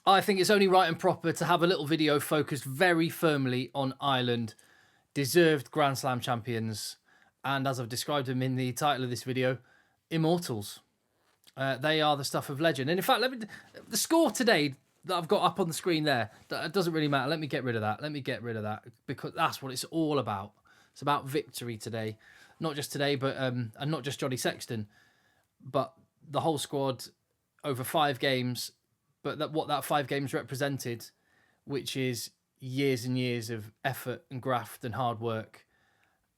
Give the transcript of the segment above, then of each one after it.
I think it's only right and proper to have a little video focused very firmly on Ireland, deserved Grand Slam champions, and as I've described them in the title of this video, Immortals. They are the stuff of legend. And in fact, the score today that I've got up on the screen there, that doesn't really matter. Let me get rid of that. Because that's what it's all about. It's about victory today. Not just today, but and not just Johnny Sexton, but the whole squad over 5 games. But what that 5 games represented, which is years and years of effort and graft and hard work.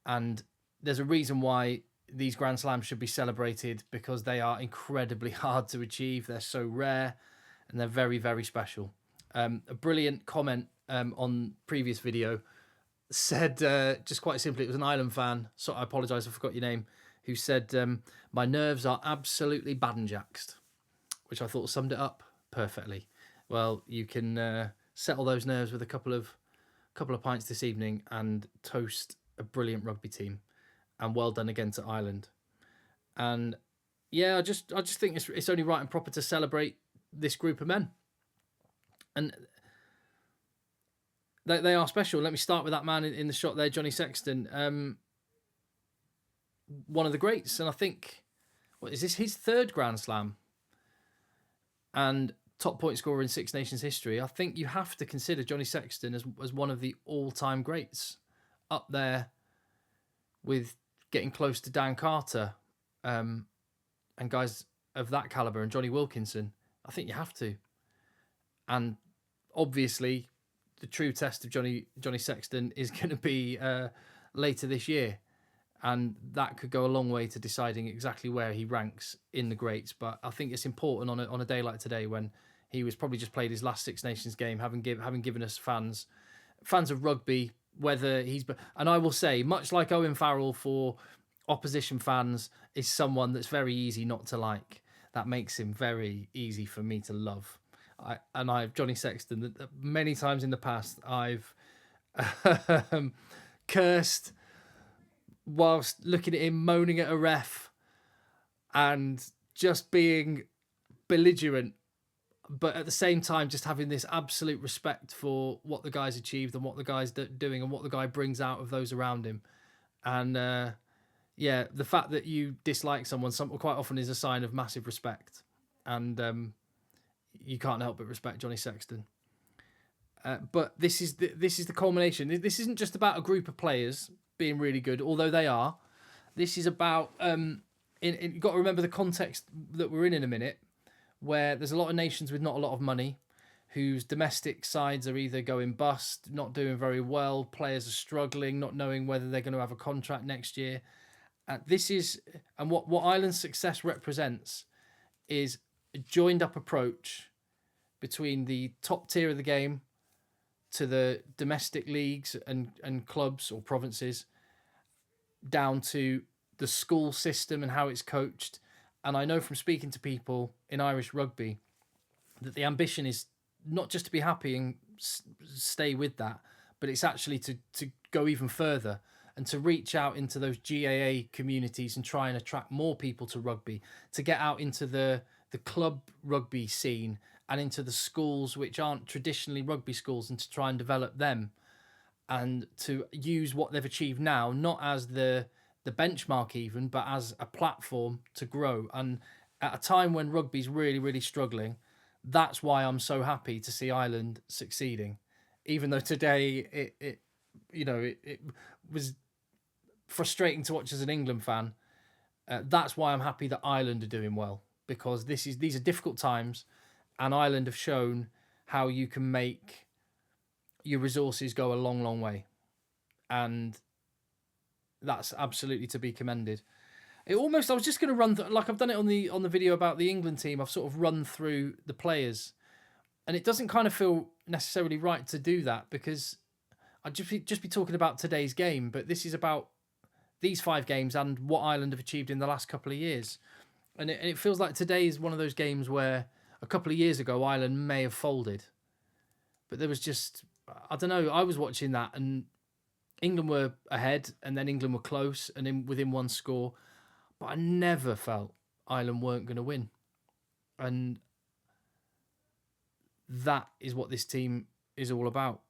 And there's a reason why these Grand Slams should be celebrated, because they are incredibly hard to achieve. They're so rare and they're very, very special. A brilliant comment on previous video said, just quite simply, it was an Ireland fan, so I apologise, I forgot your name, who said, my nerves are absolutely baddenjaxed, which I thought summed it up perfectly. Well, you can settle those nerves with a couple of pints this evening and toast a brilliant rugby team. And well done again to Ireland. And yeah, I just think it's only right and proper to celebrate this group of men. And they are special. Let me start with that man in the shot there, Johnny Sexton. One of the greats. And I think, what is this, his 3rd Grand Slam? And top point scorer in Six Nations history. I think you have to consider Johnny Sexton as one of the all-time greats, up there with getting close to Dan Carter and guys of that caliber, and Johnny Wilkinson. I think you have to. And obviously, the true test of Johnny Sexton is going to be later this year, and that could go a long way to deciding exactly where he ranks in the greats. But I think it's important on a day like today, when he was probably just played his last Six Nations game, having given us fans of rugby, whether he's... And I will say, much like Owen Farrell for opposition fans, is someone that's very easy not to like. That makes him very easy for me to love. Johnny Sexton, that many times in the past, I've cursed whilst looking at him moaning at a ref and just being belligerent, but at the same time just having this absolute respect for what the guy's achieved and what the guy's doing and what the guy brings out of those around him. And yeah, the fact that you dislike someone quite often is a sign of massive respect, and you can't help but respect Johnny Sexton. But this is the culmination. This isn't just about a group of players being really good, although they are. This is about you've got to remember the context that we're in a minute, where there's a lot of nations with not a lot of money, whose domestic sides are either going bust, not doing very well, players are struggling, not knowing whether they're going to have a contract next year. What Ireland's success represents is a joined up approach between the top tier of the game to the domestic leagues and clubs or provinces, down to the school system and how it's coached. And I know from speaking to people in Irish rugby that the ambition is not just to be happy and stay with that, but it's actually to go even further and to reach out into those GAA communities and try and attract more people to rugby, to get out into the club rugby scene and into the schools which aren't traditionally rugby schools, and to try and develop them, and to use what they've achieved now, not as the benchmark even, but as a platform to grow. And at a time when rugby's really, really struggling, that's why I'm so happy to see Ireland succeeding. Even though today it was frustrating to watch as an England fan, that's why I'm happy that Ireland are doing well, because these are difficult times, and Ireland have shown how you can make your resources go a long, long way. And that's absolutely to be commended. I was just going to run through, like I've done it on the video about the England team. I've sort of run through the players, and it doesn't kind of feel necessarily right to do that, because I'd just be talking about today's game. But this is about these 5 games and what Ireland have achieved in the last couple of years. And it feels like today is one of those games where a couple of years ago Ireland may have folded, but there was just, I don't know, I was watching that and England were ahead, and then England were close and within one score, but I never felt Ireland weren't going to win. And that is what this team is all about.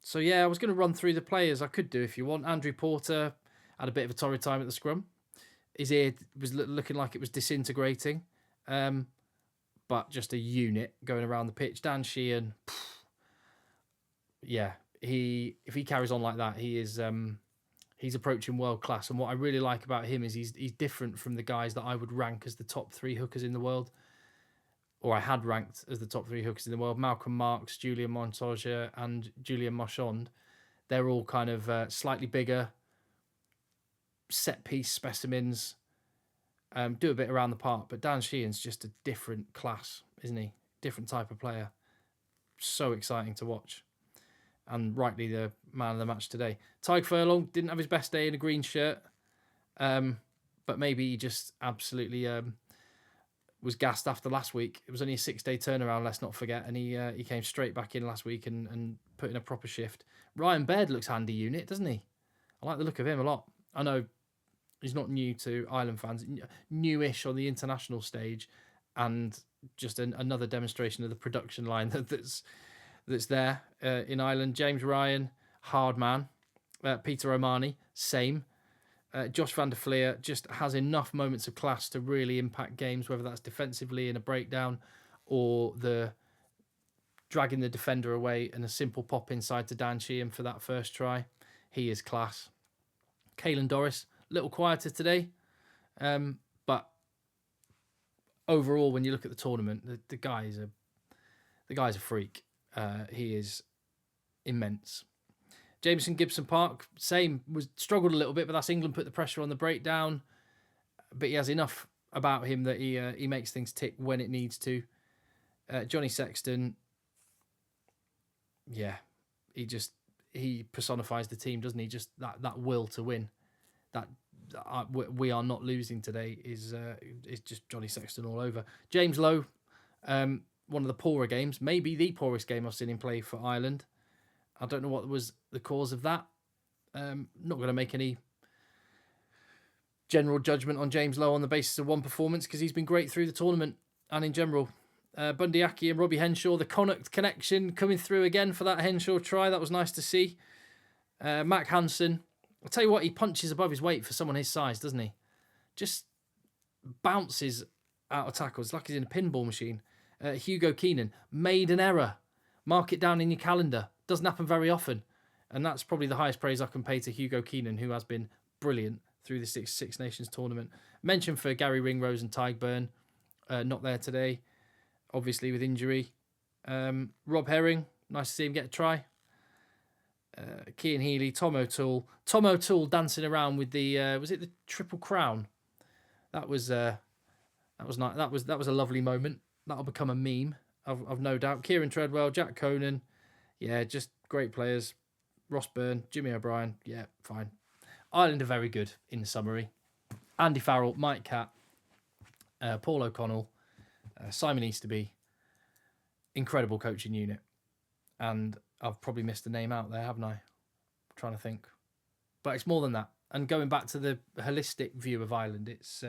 So yeah, I was going to run through the players. I could do if you want. Andrew Porter had a bit of a torrid time at the scrum. His ear was looking like it was disintegrating, but just a unit going around the pitch. Dan Sheehan, yeah, if he carries on like that, he's approaching world class. And what I really like about him is he's different from the guys that I would rank as the top 3 hookers in the world, or I had ranked as the top 3 hookers in the world. Malcolm Marks, Julian Montoya, and Julian Marchand. They're all kind of slightly bigger, set-piece specimens, do a bit around the park. But Dan Sheehan's just a different class, isn't he? Different type of player. So exciting to watch. And rightly the man of the match today. Tyke Furlong didn't have his best day in a green shirt, but maybe he just absolutely was gassed after last week. It was only a 6-day turnaround, let's not forget, and he came straight back in last week and put in a proper shift. Ryan Baird looks handy unit, doesn't he? I like the look of him a lot. I know he's not new to Ireland fans, newish on the international stage, and just another demonstration of the production line that's there in Ireland. James Ryan, hard man. Peter O'Mahony, same. Josh van der Fleer just has enough moments of class to really impact games, whether that's defensively in a breakdown or the dragging the defender away and a simple pop inside to Dan Sheehan for that first try. He is class. Caelan Doris, a little quieter today, but overall, when you look at the tournament, the guy's a freak. He is immense. Jameson Gibson Park, same, struggled a little bit, but that's England put the pressure on the breakdown. But he has enough about him that he makes things tick when it needs to. Johnny Sexton, yeah, he personifies the team, doesn't he? Just that will to win. That we are not losing today is just Johnny Sexton all over. James Lowe, one of the poorer games, maybe the poorest game I've seen him play for Ireland. I don't know what was the cause of that. Not going to make any general judgment on James Lowe on the basis of one performance because he's been great through the tournament and in general. Bundy Aki and Robbie Henshaw, the Connacht connection coming through again for that Henshaw try. That was nice to see. Mac Hansen, I'll tell you what, he punches above his weight for someone his size, doesn't he? Just bounces out of tackles like he's in a pinball machine. Hugo Keenan made an error. Mark it down in your calendar. Doesn't happen very often. And that's probably the highest praise I can pay to Hugo Keenan, who has been brilliant through the Six Nations tournament. Mention for Gary Ringrose and Tygburn, not there today, obviously with injury. Rob Herring, nice to see him get a try. Cian Healy, Tom O'Toole dancing around with the was it the Triple Crown? That was nice. That was a lovely moment. That'll become a meme, I've no doubt. Kieran Treadwell, Jack Conan, yeah, just great players. Ross Byrne, Jimmy O'Brien, yeah, fine. Ireland are very good in summary. Andy Farrell, Mike Catt, Paul O'Connell, Simon Easterby, incredible coaching unit. And I've probably missed a name out there, haven't I? I'm trying to think. But it's more than that. And going back to the holistic view of Ireland, it's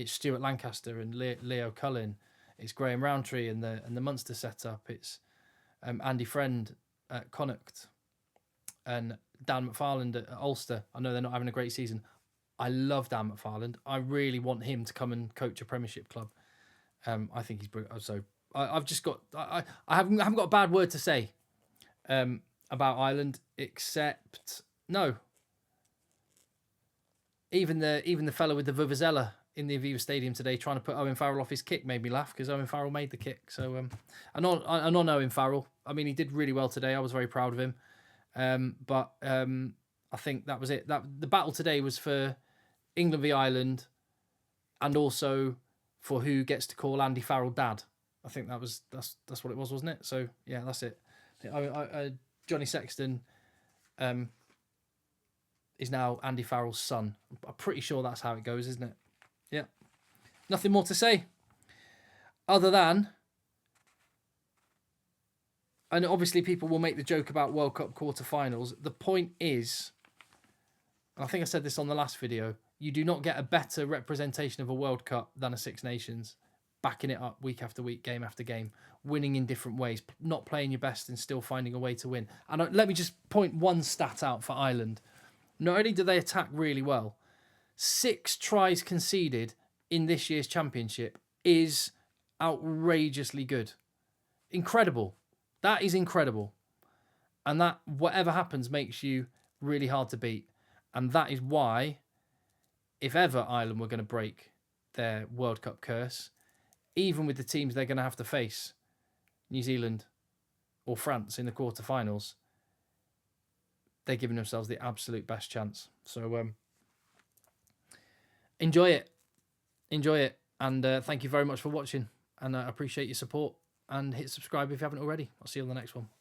Stuart Lancaster and Leo Cullen. It's Graham Rowntree and the Munster setup. It's Andy Friend at Connacht and Dan McFarland at Ulster. I know they're not having a great season. I love Dan McFarland. I really want him to come and coach a Premiership club. I think he's brilliant. So I've just got I haven't got a bad word to say about Ireland, except no. Even the fellow with the vuvuzela in the Aviva Stadium today trying to put Owen Farrell off his kick made me laugh because Owen Farrell made the kick. So and on Owen Farrell, I mean, he did really well today. I was very proud of him. But I think that was it. That the battle today was for England v Ireland, and also for who gets to call Andy Farrell dad. I think that's what it was, wasn't it? So yeah, that's it. Johnny Sexton is now Andy Farrell's son. I'm pretty sure that's how it goes, isn't it? Yeah. Nothing more to say. Other than, and obviously people will make the joke about World Cup quarterfinals. The point is, and I think I said this on the last video, you do not get a better representation of a World Cup than a Six Nations. backing it up week after week, game after game, winning in different ways, not playing your best and still finding a way to win. And let me just point one stat out for Ireland. Not only do they attack really well, 6 tries conceded in this year's championship is outrageously good. Incredible. That is incredible. And that, whatever happens, makes you really hard to beat. And that is why, if ever Ireland were going to break their World Cup curse, even with the teams they're going to have to face, New Zealand or France in the quarterfinals, they're giving themselves the absolute best chance. So enjoy it. Enjoy it. And thank you very much for watching. And I appreciate your support. And hit subscribe if you haven't already. I'll see you on the next one.